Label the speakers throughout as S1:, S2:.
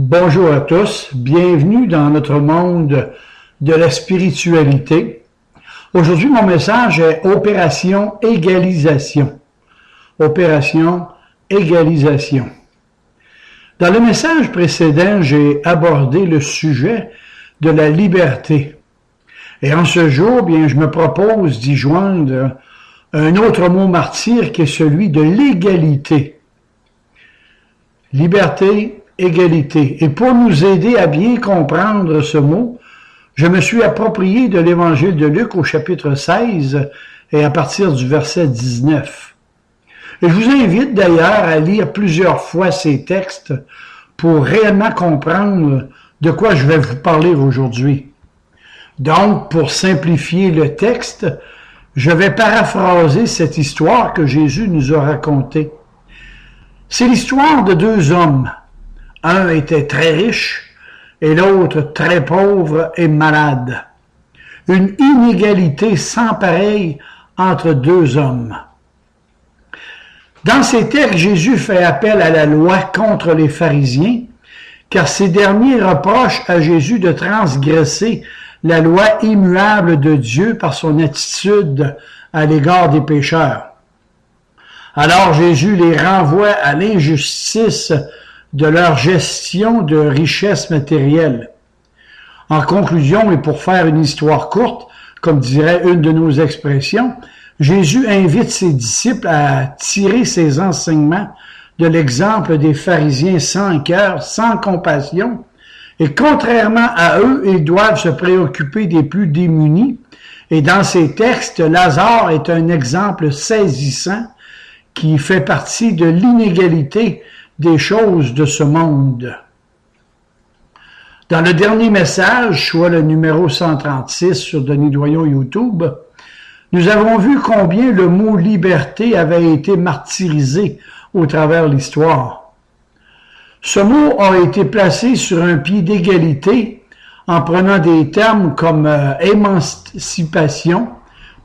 S1: Bonjour à tous, bienvenue dans notre monde de la spiritualité. Aujourd'hui, mon message est Opération Égalisation. Opération Égalisation. Dans le message précédent, j'ai abordé le sujet de la liberté. Et en ce jour, bien, je me propose d'y joindre un autre mot martyr qui est celui de l'égalité. Liberté, égalité. Et pour nous aider à bien comprendre ce mot, je me suis approprié de l'Évangile de Luc au chapitre 16 et à partir du verset 19. Et je vous invite d'ailleurs à lire plusieurs fois ces textes pour réellement comprendre de quoi je vais vous parler aujourd'hui. Donc, pour simplifier le texte, je vais paraphraser cette histoire que Jésus nous a racontée. C'est l'histoire de deux hommes. Un était très riche et l'autre très pauvre et malade. Une inégalité sans pareille entre deux hommes. Dans ces textes, Jésus fait appel à la loi contre les pharisiens, car ces derniers reprochent à Jésus de transgresser la loi immuable de Dieu par son attitude à l'égard des pécheurs. Alors Jésus les renvoie à l'injustice de leur gestion de richesses matérielles. En conclusion, et pour faire une histoire courte, comme dirait une de nos expressions, Jésus invite ses disciples à tirer ses enseignements de l'exemple des pharisiens sans cœur, sans compassion, et contrairement à eux, ils doivent se préoccuper des plus démunis. Et dans ces textes, Lazare est un exemple saisissant qui fait partie de l'inégalité des choses de ce monde. Dans le dernier message, soit le numéro 136 sur Denis Doyon YouTube, nous avons vu combien le mot liberté avait été martyrisé au travers de l'histoire. Ce mot a été placé sur un pied d'égalité en prenant des termes comme émancipation,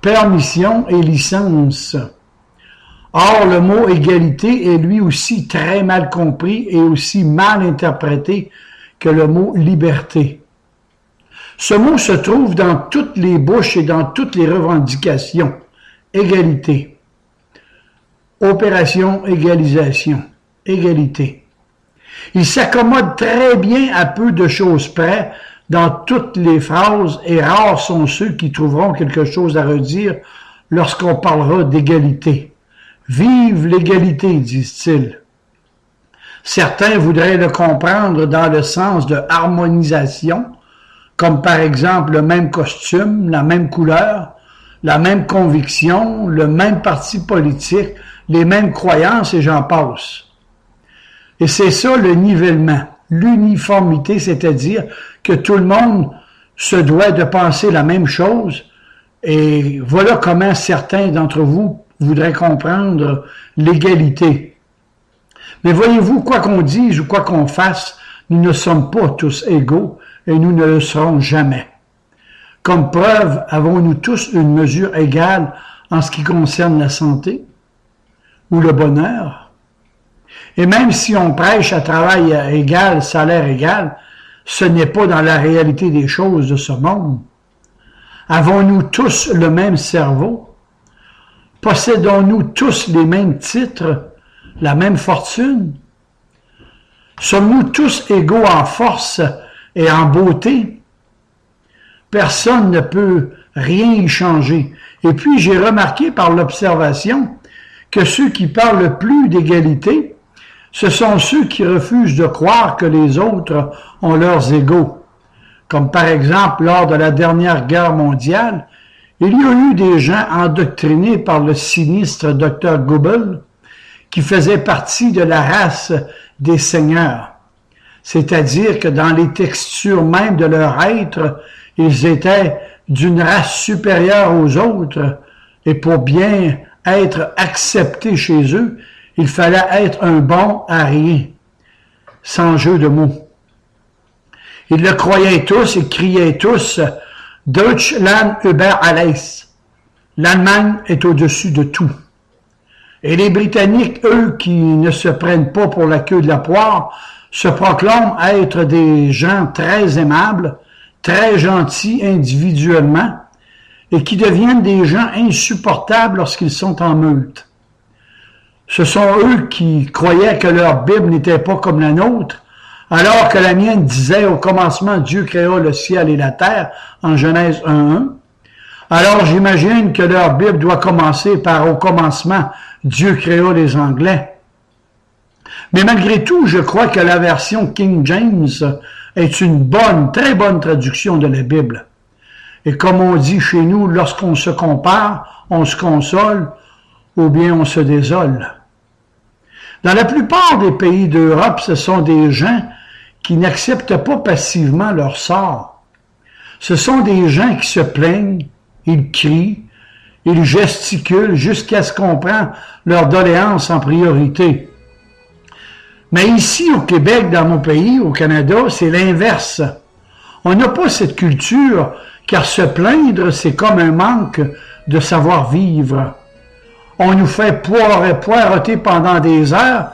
S1: permission et licence. Or, le mot égalité est lui aussi très mal compris et aussi mal interprété que le mot liberté. Ce mot se trouve dans toutes les bouches et dans toutes les revendications. Égalité. Opération égalisation. Égalité. Il s'accommode très bien à peu de choses près dans toutes les phrases et rares sont ceux qui trouveront quelque chose à redire lorsqu'on parlera d'égalité. Vive l'égalité, disent-ils. Certains voudraient le comprendre dans le sens de harmonisation, comme par exemple le même costume, la même couleur, la même conviction, le même parti politique, les mêmes croyances et j'en passe. Et c'est ça le nivellement, l'uniformité, c'est-à-dire que tout le monde se doit de penser la même chose et voilà comment certains d'entre vous voudraient comprendre l'égalité. Mais voyez-vous, quoi qu'on dise ou quoi qu'on fasse, nous ne sommes pas tous égaux et nous ne le serons jamais. Comme preuve, avons-nous tous une mesure égale en ce qui concerne la santé ou le bonheur? Et même si on prêche à travail égal, salaire égal, ce n'est pas dans la réalité des choses de ce monde. Avons-nous tous le même cerveau? Possédons-nous tous les mêmes titres, la même fortune? Sommes-nous tous égaux en force et en beauté? Personne ne peut rien y changer. Et puis, j'ai remarqué par l'observation que ceux qui parlent le plus d'égalité, ce sont ceux qui refusent de croire que les autres ont leurs égaux. Comme par exemple, lors de la dernière guerre mondiale, il y a eu des gens endoctrinés par le sinistre Dr Goebbels qui faisaient partie de la race des seigneurs. C'est-à-dire que dans les textures même de leur être, ils étaient d'une race supérieure aux autres et pour bien être acceptés chez eux, il fallait être un bon à rien, sans jeu de mots. Ils le croyaient tous et criaient tous « Deutschland über alles ». L'Allemagne est au-dessus de tout. Et les Britanniques, eux, qui ne se prennent pas pour la queue de la poire, se proclament être des gens très aimables, très gentils individuellement, et qui deviennent des gens insupportables lorsqu'ils sont en meute. Ce sont eux qui croyaient que leur Bible n'était pas comme la nôtre, alors que la mienne disait au commencement Dieu créa le ciel et la terre en Genèse 1.1. Alors j'imagine que leur Bible doit commencer par au commencement Dieu créa les Anglais. Mais malgré tout, je crois que la version King James est une bonne, très bonne traduction de la Bible. Et comme on dit chez nous, lorsqu'on se compare, on se console ou bien on se désole. Dans la plupart des pays d'Europe, ce sont des gens qui n'acceptent pas passivement leur sort. Ce sont des gens qui se plaignent, ils crient, ils gesticulent jusqu'à ce qu'on prenne leur doléance en priorité. Mais ici, au Québec, dans mon pays, au Canada, c'est l'inverse. On n'a pas cette culture, car se plaindre, c'est comme un manque de savoir-vivre. On nous fait poireauter pendant des heures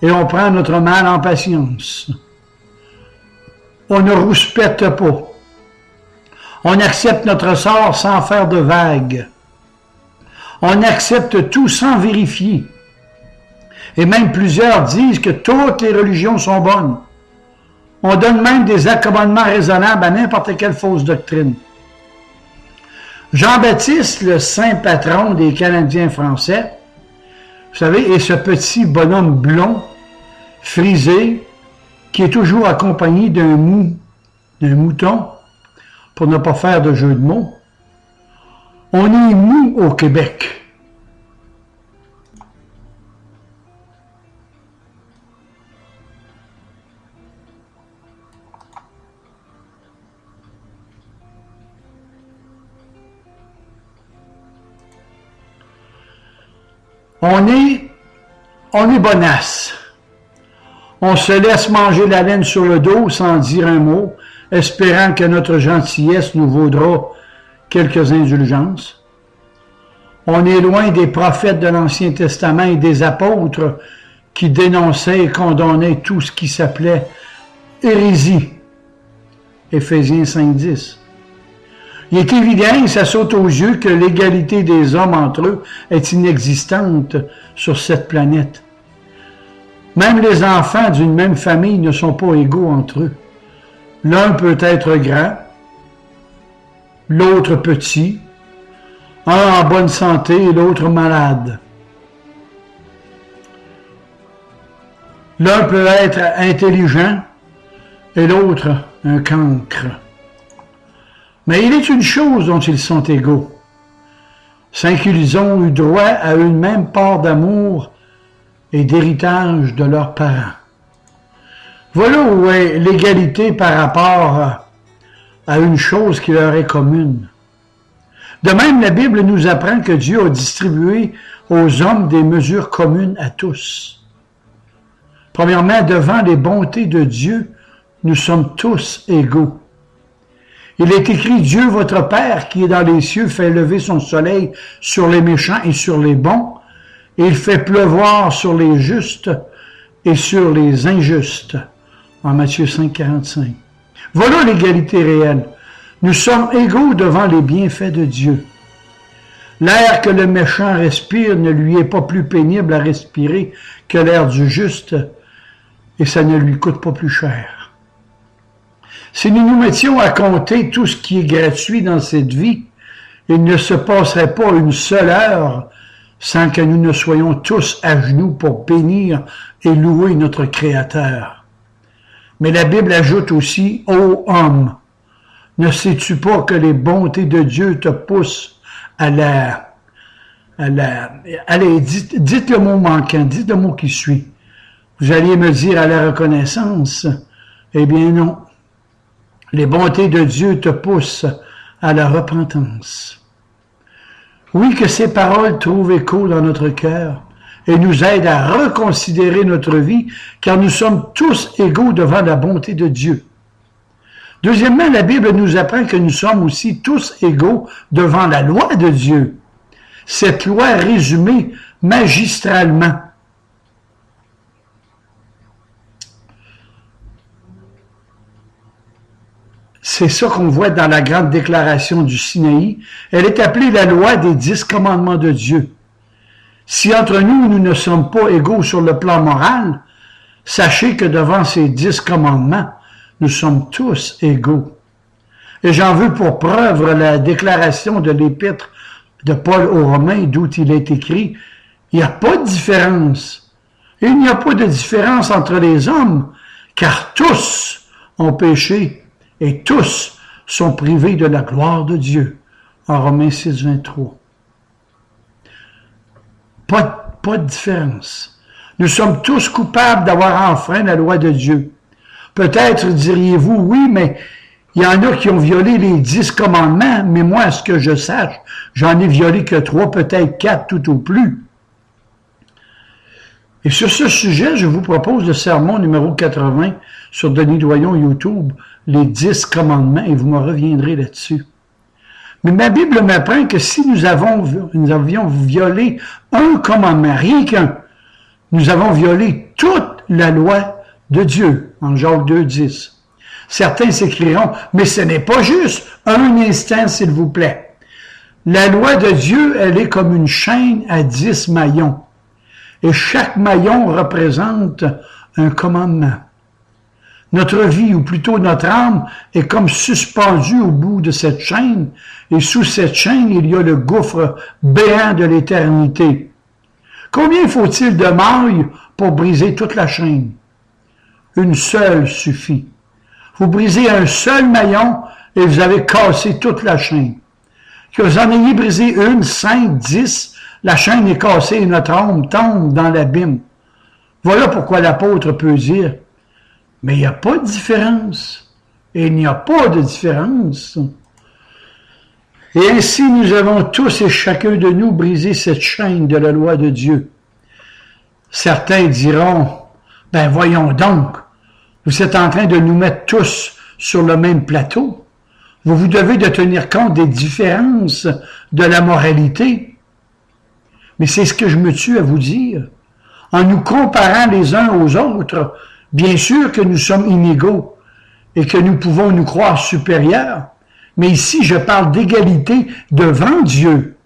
S1: et on prend notre mal en patience. On ne rouspète pas. On accepte notre sort sans faire de vagues. On accepte tout sans vérifier. Et même plusieurs disent que toutes les religions sont bonnes. On donne même des accommodements raisonnables à n'importe quelle fausse doctrine. Jean-Baptiste, le saint patron des Canadiens français, vous savez, est ce petit bonhomme blond, frisé, qui est toujours accompagné d'un mouton, pour ne pas faire de jeu de mots. On est mou au Québec. On est bonasse. On se laisse manger la laine sur le dos sans dire un mot, espérant que notre gentillesse nous vaudra quelques indulgences. On est loin des prophètes de l'Ancien Testament et des apôtres qui dénonçaient et condamnaient tout ce qui s'appelait hérésie. Éphésiens 5.10. Il est évident, ça saute aux yeux, que l'égalité des hommes entre eux est inexistante sur cette planète. Même les enfants d'une même famille ne sont pas égaux entre eux. L'un peut être grand, l'autre petit, un en bonne santé et l'autre malade. L'un peut être intelligent et l'autre un cancre. Mais il est une chose dont ils sont égaux, c'est qu'ils ont eu droit à une même part d'amour et d'héritage de leurs parents. Voilà où est l'égalité par rapport à une chose qui leur est commune. De même, la Bible nous apprend que Dieu a distribué aux hommes des mesures communes à tous. Premièrement, devant les bontés de Dieu, nous sommes tous égaux. Il est écrit, Dieu, votre Père, qui est dans les cieux, fait lever son soleil sur les méchants et sur les bons, et il fait pleuvoir sur les justes et sur les injustes. En Matthieu 5,45. Voilà l'égalité réelle. Nous sommes égaux devant les bienfaits de Dieu. L'air que le méchant respire ne lui est pas plus pénible à respirer que l'air du juste, et ça ne lui coûte pas plus cher. Si nous nous mettions à compter tout ce qui est gratuit dans cette vie, il ne se passerait pas une seule heure sans que nous ne soyons tous à genoux pour bénir et louer notre Créateur. Mais la Bible ajoute aussi, ô homme, ne sais-tu pas que les bontés de Dieu te poussent allez, dites le mot manquant, dites le mot qui suit. Vous alliez me dire à la reconnaissance. Eh bien non. Les bontés de Dieu te poussent à la repentance. Oui, que ces paroles trouvent écho dans notre cœur et nous aident à reconsidérer notre vie, car nous sommes tous égaux devant la bonté de Dieu. Deuxièmement, la Bible nous apprend que nous sommes aussi tous égaux devant la loi de Dieu. Cette loi résumée magistralement. C'est ça qu'on voit dans la grande déclaration du Sinaï. Elle est appelée la loi des 10 commandements de Dieu. Si entre nous, nous ne sommes pas égaux sur le plan moral, sachez que devant ces 10 commandements, nous sommes tous égaux. Et j'en veux pour preuve la déclaration de l'épître de Paul aux Romains, d'où il est écrit, il n'y a pas de différence. Il n'y a pas de différence entre les hommes, car tous ont péché et tous sont privés de la gloire de Dieu. En Romains 6, 23. Pas de différence. Nous sommes tous coupables d'avoir enfreint la loi de Dieu. Peut-être diriez-vous, oui, mais il y en a qui ont violé les 10 commandements, mais moi, à ce que je sache, j'en ai violé que 3, peut-être 4 tout au plus. Et sur ce sujet, je vous propose le sermon numéro 80 sur Denis Doyon YouTube, les 10 commandements, et vous me reviendrez là-dessus. Mais ma Bible m'apprend que si nous avions violé un commandement, rien qu'un, nous avons violé toute la loi de Dieu, en Jacques 2, 10. Certains s'écrieront, mais ce n'est pas juste. Un instant, s'il vous plaît. La loi de Dieu, elle est comme une chaîne à 10 maillons. Et chaque maillon représente un commandement. Notre vie, ou plutôt notre âme, est comme suspendue au bout de cette chaîne, et sous cette chaîne, il y a le gouffre béant de l'éternité. Combien faut-il de mailles pour briser toute la chaîne? Une seule suffit. Vous brisez un seul maillon et vous avez cassé toute la chaîne. Que vous en ayez brisé 1, 5, 10, la chaîne est cassée et notre âme tombe dans l'abîme. Voilà pourquoi l'apôtre peut dire, mais il n'y a pas de différence. Et il n'y a pas de différence. Et ainsi, nous avons tous et chacun de nous brisé cette chaîne de la loi de Dieu. Certains diront, ben voyons donc, vous êtes en train de nous mettre tous sur le même plateau. Vous devez de tenir compte des différences de la moralité. Mais c'est ce que je me tue à vous dire. En nous comparant les uns aux autres, bien sûr que nous sommes inégaux et que nous pouvons nous croire supérieurs. Mais ici, je parle d'égalité devant Dieu.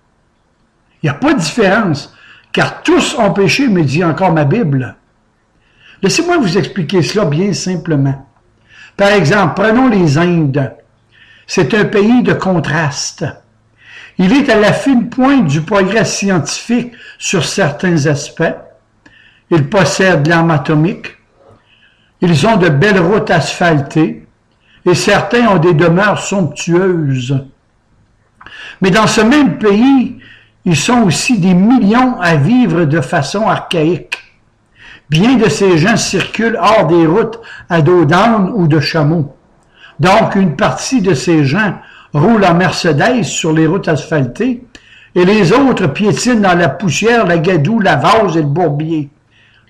S1: Il n'y a pas de différence, car tous ont péché, me dit encore ma Bible. Laissez-moi vous expliquer cela bien simplement. Par exemple, prenons les Indes. C'est un pays de contraste. Il est à la fine pointe du progrès scientifique sur certains aspects. Ils possèdent l'arme atomique. Ils ont de belles routes asphaltées. Et certains ont des demeures somptueuses. Mais dans ce même pays, ils sont aussi des millions à vivre de façon archaïque. Bien de ces gens circulent hors des routes à dos d'âne ou de chameau. Donc, une partie de ces gens roulent en Mercedes sur les routes asphaltées et les autres piétinent dans la poussière, la gadoue, la vase et le bourbier.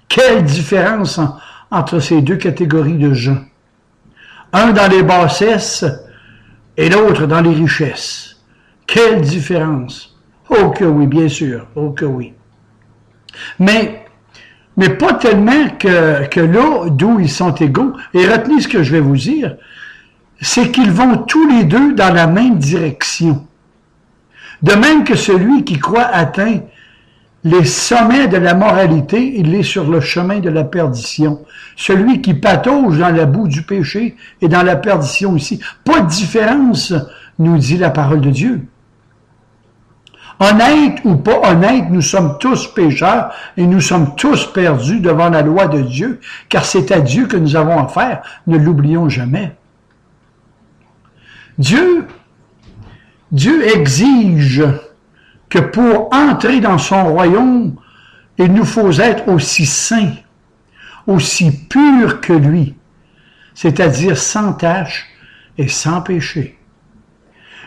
S1: Quelle différence entre ces deux catégories de gens. Un dans les bassesses et l'autre dans les richesses. Quelle différence! Oh que oui, bien sûr, oh que oui. Mais pas tellement que là d'où ils sont égaux. Et retenez ce que je vais vous dire, c'est qu'ils vont tous les deux dans la même direction. De même que celui qui croit atteint les sommets de la moralité, il est sur le chemin de la perdition. Celui qui patauge dans la boue du péché est dans la perdition aussi. Pas de différence, nous dit la parole de Dieu. Honnête ou pas honnête, nous sommes tous pécheurs et nous sommes tous perdus devant la loi de Dieu, car c'est à Dieu que nous avons affaire, ne l'oublions jamais. Dieu exige que pour entrer dans son royaume, il nous faut être aussi saints, aussi purs que lui, c'est-à-dire sans tache et sans péché.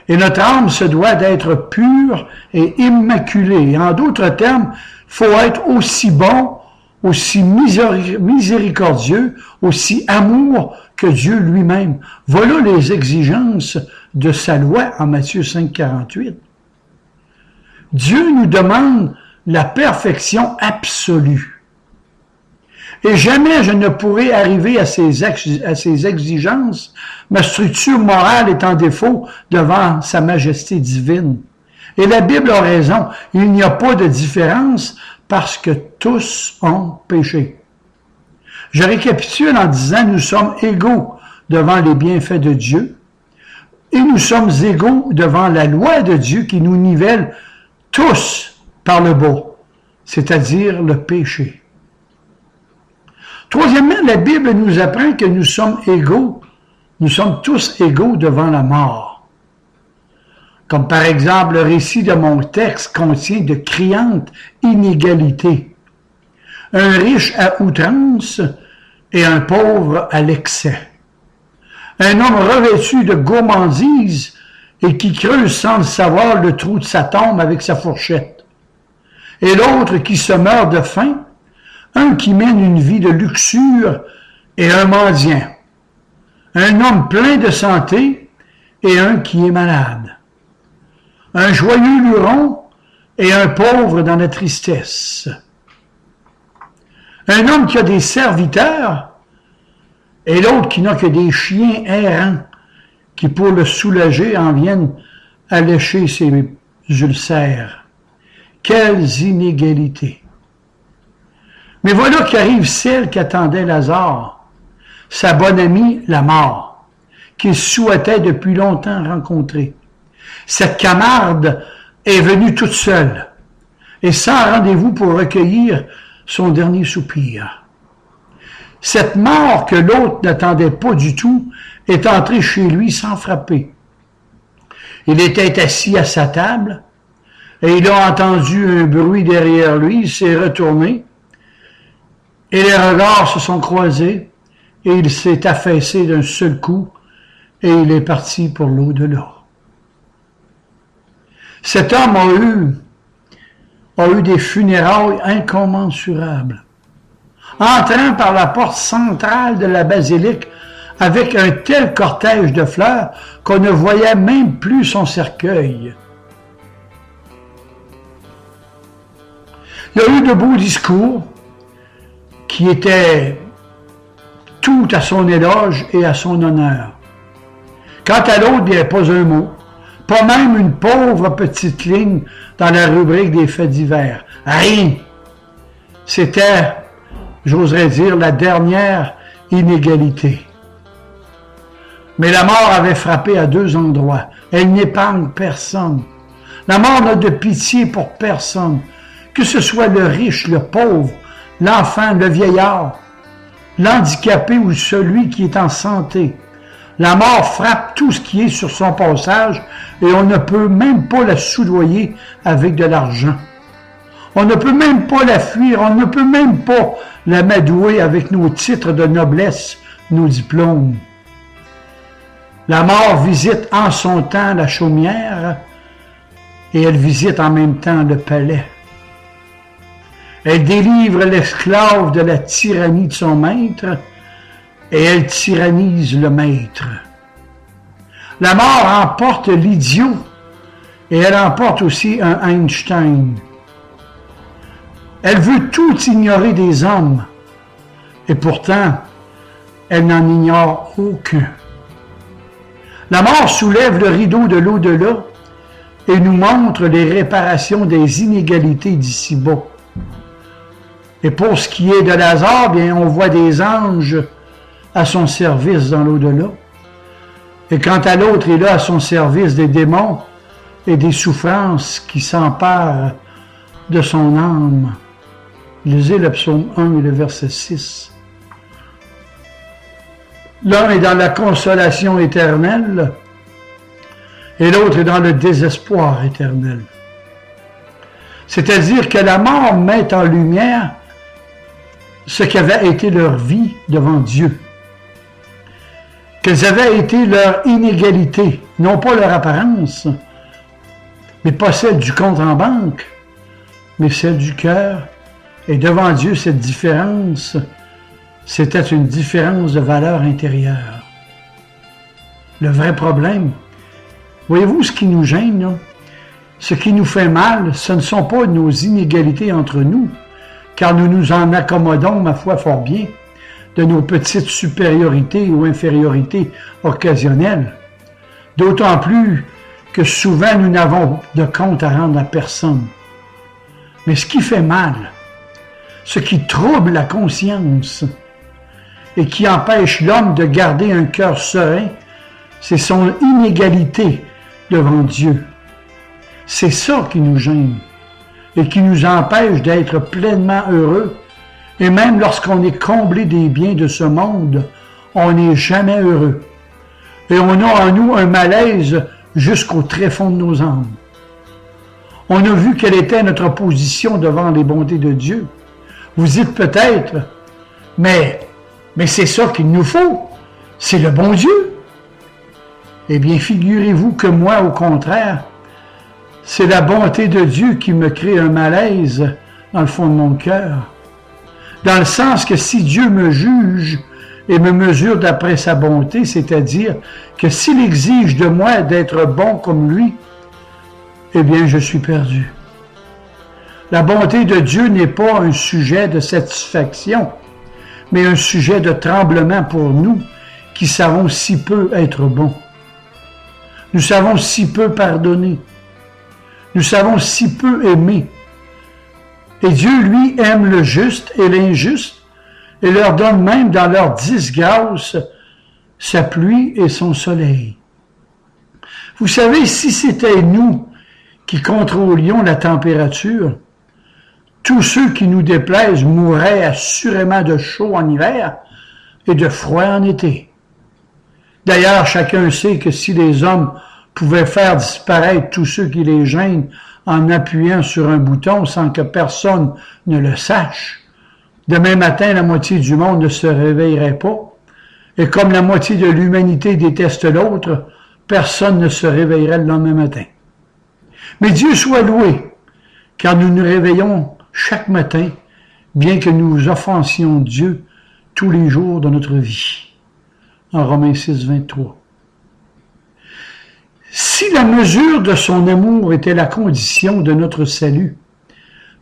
S1: Et notre âme se doit d'être pure et immaculée. En d'autres termes, il faut être aussi bon, aussi miséricordieux, aussi amour que Dieu lui-même. Voilà les exigences de sa loi en Matthieu 5, 48. Dieu nous demande la perfection absolue. Et jamais je ne pourrai arriver à ces exigences, ma structure morale est en défaut devant sa majesté divine. Et la Bible a raison, il n'y a pas de différence parce que tous ont péché. Je récapitule en disant, nous sommes égaux devant les bienfaits de Dieu et nous sommes égaux devant la loi de Dieu qui nous nivelle tous par le bas, c'est-à-dire le péché. Troisièmement, la Bible nous apprend que nous sommes tous égaux devant la mort. Comme par exemple, le récit de mon texte contient de criantes inégalités. Un riche à outrance et un pauvre à l'excès. Un homme revêtu de gourmandise et qui creuse sans le savoir le trou de sa tombe avec sa fourchette. Et l'autre qui se meurt de faim, un qui mène une vie de luxure et un mendiant. Un homme plein de santé et un qui est malade. Un joyeux luron et un pauvre dans la tristesse. Un homme qui a des serviteurs et l'autre qui n'a que des chiens errants qui, pour le soulager, en viennent allécher ses ulcères. Quelles inégalités! Mais voilà qu'arrive celle qu'attendait Lazare, sa bonne amie, la mort, qu'il souhaitait depuis longtemps rencontrer. Cette camarde est venue toute seule et sans rendez-vous pour recueillir son dernier soupir. Cette mort que l'autre n'attendait pas du tout est entrée chez lui sans frapper. Il était assis à sa table et il a entendu un bruit derrière lui, il s'est retourné et les regards se sont croisés et il s'est affaissé d'un seul coup et il est parti pour l'au-delà. Cet homme a eu des funérailles incommensurables. Entrant par la porte centrale de la basilique avec un tel cortège de fleurs qu'on ne voyait même plus son cercueil. Il y a eu de beaux discours qui étaient tout à son éloge et à son honneur. Quant à l'autre, il n'y avait pas un mot. Pas même une pauvre petite ligne dans la rubrique des faits divers. Rien. C'était, j'oserais dire, la dernière inégalité. Mais la mort avait frappé à deux endroits. Elle n'épargne personne. La mort n'a de pitié pour personne. Que ce soit le riche, le pauvre, l'enfant, le vieillard, l'handicapé ou celui qui est en santé. La mort frappe tout ce qui est sur son passage et on ne peut même pas la soudoyer avec de l'argent. On ne peut même pas la fuir, on ne peut même pas l'amadouer avec nos titres de noblesse, nos diplômes. La mort visite en son temps la chaumière et elle visite en même temps le palais. Elle délivre l'esclave de la tyrannie de son maître et elle tyrannise le maître. La mort emporte l'idiot et elle emporte aussi un Einstein. Elle veut tout ignorer des hommes et pourtant elle n'en ignore aucun. La mort soulève le rideau de l'au-delà et nous montre les réparations des inégalités d'ici-bas. Et pour ce qui est de Lazare, bien, on voit des anges à son service dans l'au-delà. Et quant à l'autre, il est là à son service des démons et des souffrances qui s'emparent de son âme. Lisez le psaume 1 et le verset 6. L'un est dans la consolation éternelle et l'autre est dans le désespoir éternel. C'est-à-dire que la mort met en lumière ce qu'avait été leur vie devant Dieu. Quelles avaient été leur inégalité, non pas leur apparence, mais pas celle du compte en banque, mais celle du cœur. Et devant Dieu, cette différence, c'était une différence de valeur intérieure. Le vrai problème, voyez-vous ce qui nous gêne, là? Ce qui nous fait mal, ce ne sont pas nos inégalités entre nous, car nous nous en accommodons, ma foi, fort bien, de nos petites supériorités ou infériorités occasionnelles. D'autant plus que souvent nous n'avons de compte à rendre à personne. Mais ce qui fait mal, ce qui trouble la conscience et qui empêche l'homme de garder un cœur serein, c'est son inégalité devant Dieu. C'est ça qui nous gêne et qui nous empêche d'être pleinement heureux. Et même lorsqu'on est comblé des biens de ce monde, on n'est jamais heureux. Et on a en nous un malaise jusqu'au tréfonds de nos âmes. On a vu quelle était notre position devant les bontés de Dieu. Vous dites peut-être, mais c'est ça qu'il nous faut, c'est le bon Dieu. Eh bien, figurez-vous que moi, au contraire, c'est la bonté de Dieu qui me crée un malaise dans le fond de mon cœur. Dans le sens que si Dieu me juge et me mesure d'après sa bonté, c'est-à-dire que s'il exige de moi d'être bon comme lui, eh bien, je suis perdu. La bonté de Dieu n'est pas un sujet de satisfaction, mais un sujet de tremblement pour nous qui savons si peu être bons. Nous savons si peu pardonner. Nous savons si peu aimer. Et Dieu, lui, aime le juste et l'injuste et leur donne même dans leur disgrâce sa pluie et son soleil. Vous savez, si c'était nous qui contrôlions la température, tous ceux qui nous déplaisent mourraient assurément de chaud en hiver et de froid en été. D'ailleurs, chacun sait que si les hommes pouvaient faire disparaître tous ceux qui les gênent en appuyant sur un bouton sans que personne ne le sache, demain matin, la moitié du monde ne se réveillerait pas. Et comme la moitié de l'humanité déteste l'autre, personne ne se réveillerait le lendemain matin. Mais Dieu soit loué, car nous nous réveillons chaque matin, bien que nous offensions Dieu tous les jours de notre vie. En Romains 6, 23. Si la mesure de son amour était la condition de notre salut,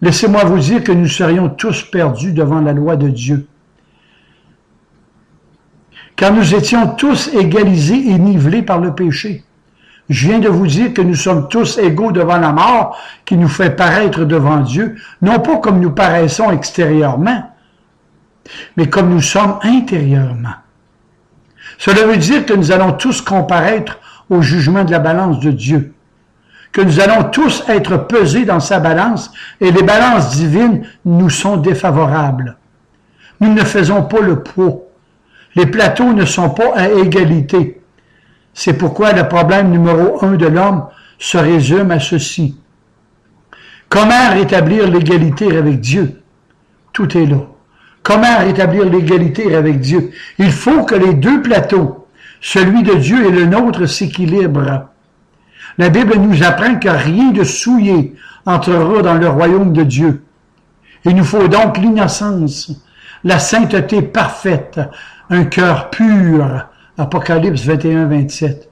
S1: laissez-moi vous dire que nous serions tous perdus devant la loi de Dieu. Car nous étions tous égalisés et nivelés par le péché. Je viens de vous dire que nous sommes tous égaux devant la mort qui nous fait paraître devant Dieu, non pas comme nous paraissons extérieurement, mais comme nous sommes intérieurement. Cela veut dire que nous allons tous comparaître au jugement de la balance de Dieu, que nous allons tous être pesés dans sa balance et les balances divines nous sont défavorables. Nous ne faisons pas le poids. Les plateaux ne sont pas à égalité. C'est pourquoi le problème numéro 1 de l'homme se résume à ceci. Comment rétablir l'égalité avec Dieu? Tout est là. Comment rétablir l'égalité avec Dieu? Il faut que les deux plateaux, celui de Dieu et le nôtre, s'équilibrent. La Bible nous apprend que rien de souillé entrera dans le royaume de Dieu. Il nous faut donc l'innocence, la sainteté parfaite, un cœur pur. Apocalypse 21, 27.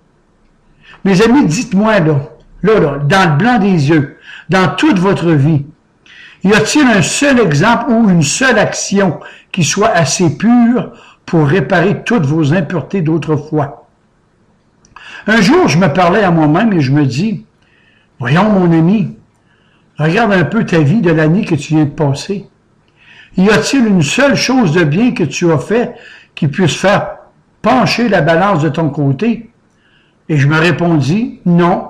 S1: Mes amis, dites-moi là, dans le blanc des yeux, dans toute votre vie, y a-t-il un seul exemple ou une seule action qui soit assez pure pour réparer toutes vos impuretés d'autrefois? Un jour, je me parlais à moi-même et je me dis, voyons mon ami, regarde un peu ta vie de l'année que tu viens de passer. Y a-t-il une seule chose de bien que tu as fait qui puisse faire pencher la balance de ton côté? Et je me répondis, non,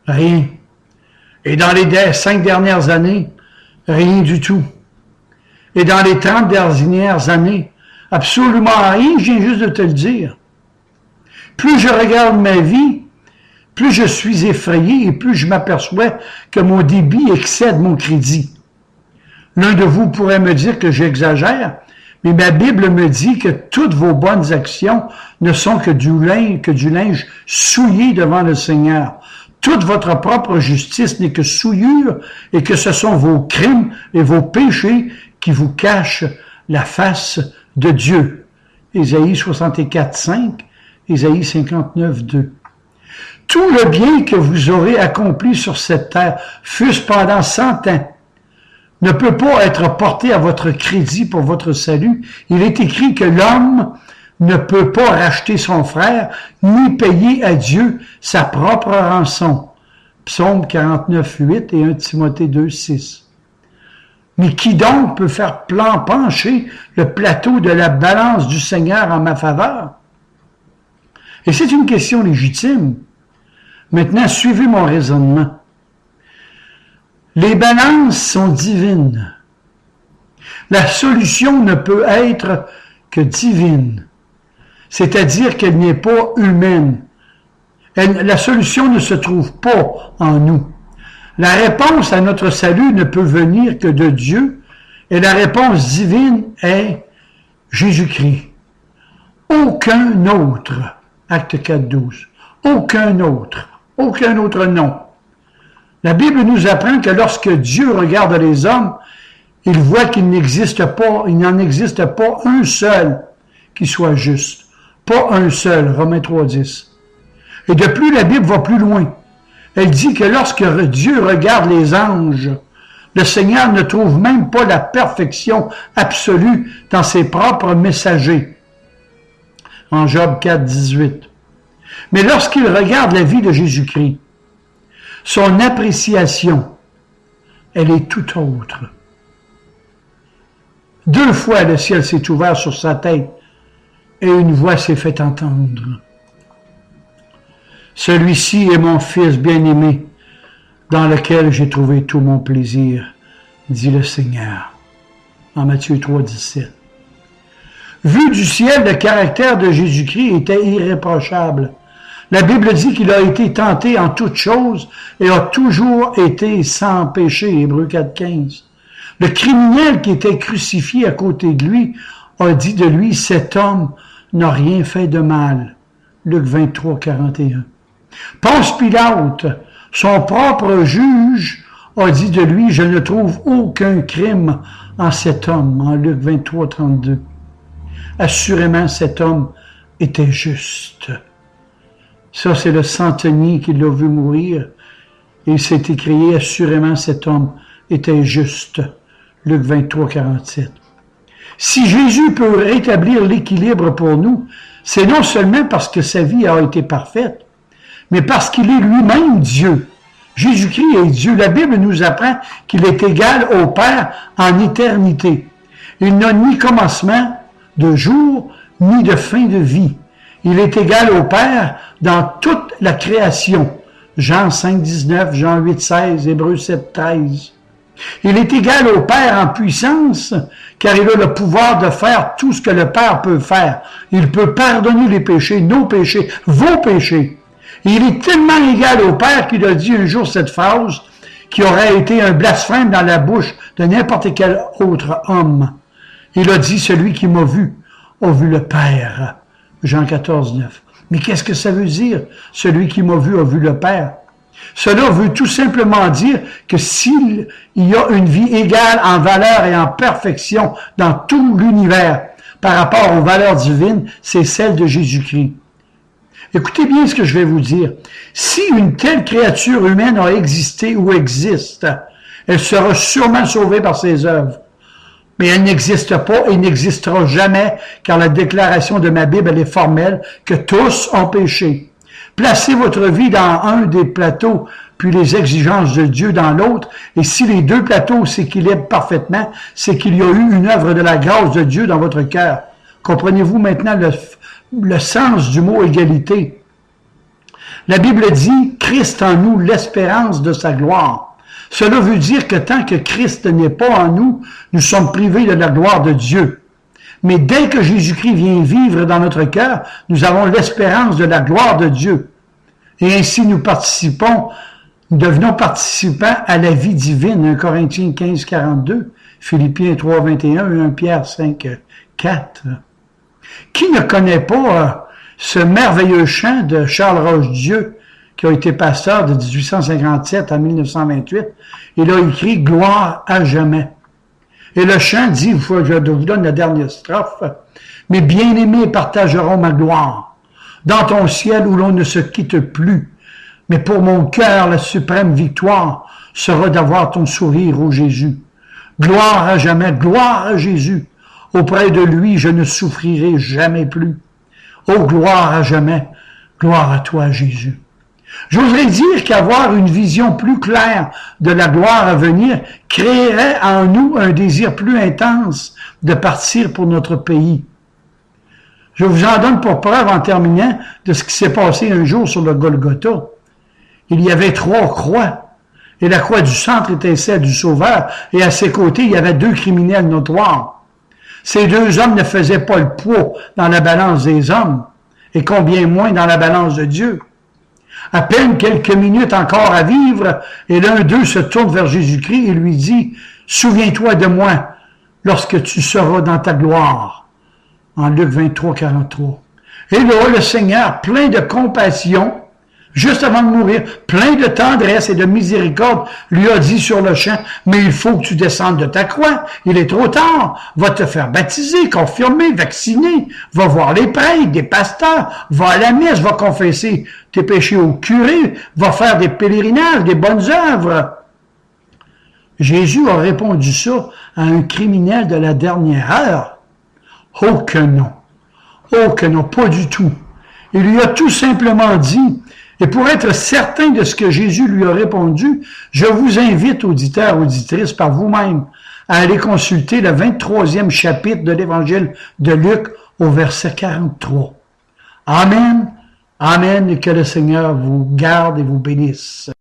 S1: rien. Et dans les 5 dernières années, rien du tout. Et dans les 30 dernières années, absolument rien, je viens juste de te le dire. Plus je regarde ma vie, plus je suis effrayé et plus je m'aperçois que mon débit excède mon crédit. L'un de vous pourrait me dire que j'exagère, mais ma Bible me dit que toutes vos bonnes actions ne sont que du linge souillé devant le Seigneur. Toute votre propre justice n'est que souillure et que ce sont vos crimes et vos péchés qui vous cachent la face de Dieu. Ésaïe 64, 5, Ésaïe 59, 2. Tout le bien que vous aurez accompli sur cette terre, fût-ce pendant 100 ans, ne peut pas être porté à votre crédit pour votre salut. Il est écrit que l'homme ne peut pas racheter son frère, ni payer à Dieu sa propre rançon. Psaume 49, 8 et 1 Timothée 2, 6. Mais qui donc peut faire pencher le plateau de la balance du Seigneur en ma faveur? Et c'est une question légitime. Maintenant, suivez mon raisonnement. Les balances sont divines. La solution ne peut être que divine, c'est-à-dire qu'elle n'est pas humaine. La solution ne se trouve pas en nous. La réponse à notre salut ne peut venir que de Dieu, et la réponse divine est Jésus-Christ. Aucun autre, Acte 4, 12, aucun autre nom. La Bible nous apprend que lorsque Dieu regarde les hommes, il voit qu'il n'en existe pas un seul qui soit juste. Pas un seul, Romains 3, 10. Et de plus, la Bible va plus loin. Elle dit que lorsque Dieu regarde les anges, le Seigneur ne trouve même pas la perfection absolue dans ses propres messagers. En Job 4, 18. Mais lorsqu'il regarde la vie de Jésus-Christ, son appréciation, elle est tout autre. 2 fois le ciel s'est ouvert sur sa tête et une voix s'est fait entendre. Celui-ci est mon Fils bien-aimé, dans lequel j'ai trouvé tout mon plaisir, dit le Seigneur. En Matthieu 3, 17. Vu du ciel, le caractère de Jésus-Christ était irréprochable. La Bible dit qu'il a été tenté en toutes choses et a toujours été sans péché, Hébreux 4, 15. Le criminel qui était crucifié à côté de lui a dit de lui, cet homme n'a rien fait de mal. Luc 23, 41. Ponce Pilate, son propre juge, a dit de lui, je ne trouve aucun crime en cet homme, en Luc 23, 32. Assurément, cet homme était juste. Ça, c'est le centenier qui l'a vu mourir. Et il s'est écrié, assurément, cet homme était juste. Luc 23, 47. Si Jésus peut rétablir l'équilibre pour nous, c'est non seulement parce que sa vie a été parfaite, mais parce qu'il est lui-même Dieu. Jésus-Christ est Dieu. La Bible nous apprend qu'il est égal au Père en éternité. Il n'a ni commencement de jour, ni de fin de vie. Il est égal au Père dans toute la création. Jean 5, 19, Jean 8, 16, Hébreux 7, 13. Il est égal au Père en puissance, car il a le pouvoir de faire tout ce que le Père peut faire. Il peut pardonner les péchés, nos péchés, vos péchés. Et il est tellement égal au Père qu'il a dit un jour cette phrase qui aurait été un blasphème dans la bouche de n'importe quel autre homme. Il a dit, celui qui m'a vu a vu le Père. Jean 14, 9. Mais qu'est-ce que ça veut dire, celui qui m'a vu a vu le Père? Cela veut tout simplement dire que s'il y a une vie égale en valeur et en perfection dans tout l'univers par rapport aux valeurs divines, c'est celle de Jésus-Christ. Écoutez bien ce que je vais vous dire. Si une telle créature humaine a existé ou existe, elle sera sûrement sauvée par ses œuvres. Mais elle n'existe pas et n'existera jamais, car la déclaration de ma Bible, elle est formelle, que tous ont péché. Placez votre vie dans un des plateaux, puis les exigences de Dieu dans l'autre, et si les deux plateaux s'équilibrent parfaitement, c'est qu'il y a eu une œuvre de la grâce de Dieu dans votre cœur. Comprenez-vous maintenant le sens du mot égalité? La Bible dit « Christ en nous, l'espérance de sa gloire ». Cela veut dire que tant que Christ n'est pas en nous, nous sommes privés de la gloire de Dieu. Mais dès que Jésus-Christ vient vivre dans notre cœur, nous avons l'espérance de la gloire de Dieu. Et ainsi nous devenons participants à la vie divine. 1 Corinthiens 15, 42, Philippiens 3, 21 et 1 Pierre 5, 4. Qui ne connaît pas ce merveilleux chant de Charles Roche-Dieu, qui a été pasteur de 1857 à 1928, il a écrit « Gloire à jamais ». Et le chant dit, je vous donne la dernière strophe, « Mes bien-aimés partageront ma gloire, dans ton ciel où l'on ne se quitte plus. Mais pour mon cœur, la suprême victoire sera d'avoir ton sourire, ô Jésus. Gloire à jamais, gloire à Jésus. Auprès de lui, je ne souffrirai jamais plus. Oh, gloire à jamais, gloire à toi, Jésus. J'oserais dire qu'avoir une vision plus claire de la gloire à venir créerait en nous un désir plus intense de partir pour notre pays. Je vous en donne pour preuve en terminant de ce qui s'est passé un jour sur le Golgotha. Il y avait 3 croix. Et la croix du centre était celle du Sauveur, et à ses côtés, il y avait 2 criminels notoires. Ces 2 hommes ne faisaient pas le poids dans la balance des hommes, et combien moins dans la balance de Dieu. À peine quelques minutes encore à vivre, et l'un d'eux se tourne vers Jésus-Christ et lui dit, « Souviens-toi de moi lorsque tu seras dans ta gloire. » En Luc 23, 43. Et là, le Seigneur, plein de compassion, juste avant de mourir, plein de tendresse et de miséricorde, lui a dit sur le champ, « Mais il faut que tu descendes de ta croix. Il est trop tard. Va te faire baptiser, confirmer, vacciner. Va voir les prêtres, des pasteurs. Va à la messe, va confesser tes péchés au curé. Va faire des pèlerinages, des bonnes œuvres. » Jésus a répondu ça à un criminel de la dernière heure. Oh que non. Oh que non, pas du tout. Il lui a tout simplement dit, et pour être certain de ce que Jésus lui a répondu, je vous invite, auditeurs, auditrices, par vous-même, à aller consulter le 23e chapitre de l'Évangile de Luc au verset 43. Amen, amen, et que le Seigneur vous garde et vous bénisse.